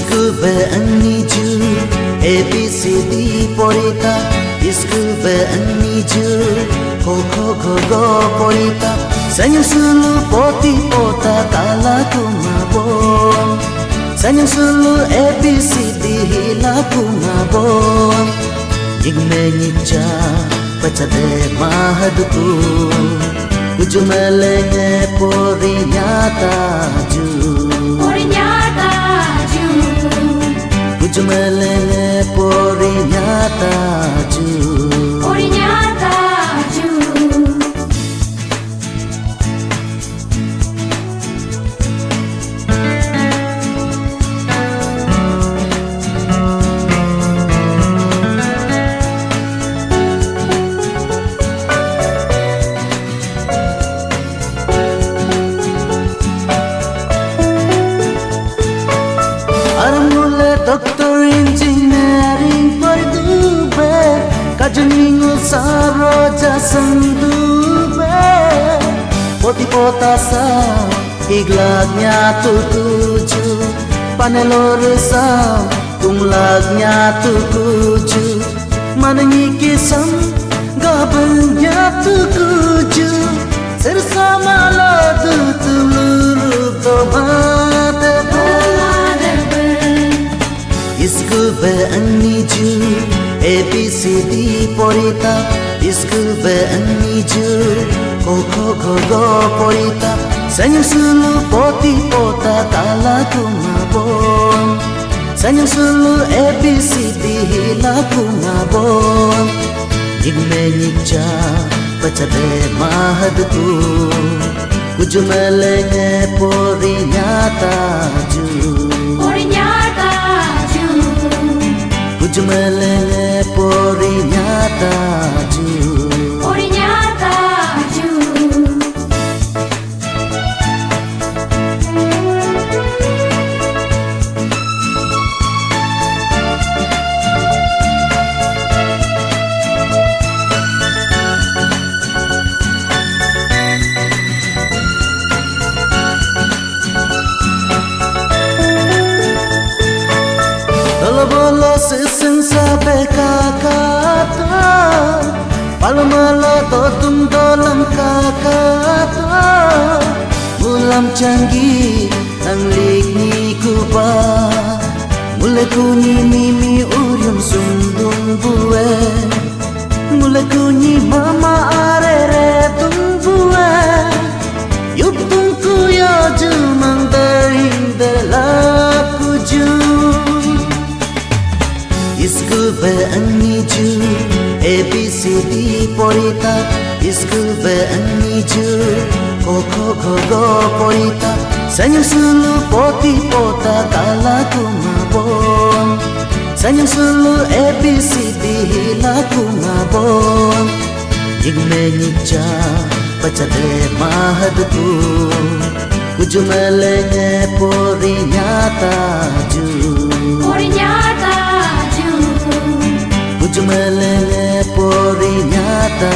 School bell and need you, A B C D porita. School bell and need you, go go go go porita. Sanyang sulu poti pota kala kumabon. Sanyang sulu A B C D hila kumabon. Jigme nicha pachade mahadku. Kujumelenge pori nyata ju. Kujumelenge pori nyata ju. Doctor engineering perdube, kajuningo saroja sendube. Poti pota sa iglagnya tuju, panelor sa tunglagnya tuju, manangi kisam gabelnya tuju, sersama ladu tuluru tomate. School bell and need you, A B C D porita. School bell and need you, go go go go porita. Sanyang sulu poti pota kala kumabon. Sanyang sulu A B C D hila kumabon. Jigme nicha pachade mahadku. Kujumelenge pori nyata ju. Kujumelenge pori nyata ju. Bolo seseng sabe kakata, palmala totum dolam kakata, mulam canggih anglik ni kuba, mulai kunyi mimi urium sundung bue, mulai kunyi mama arere tung bue, yup tung kuya jumang daring delaku ju. School bell and need you, A B C D porita. School bell and need you, go go go go porita. Sanyang sulu poti pota kala kumabon. Sanyang sulu A B C D hila kumabon. Jigme nicha pachade mahadku. Kujumelenge pori nyata ju. Kujumelenge pori nyata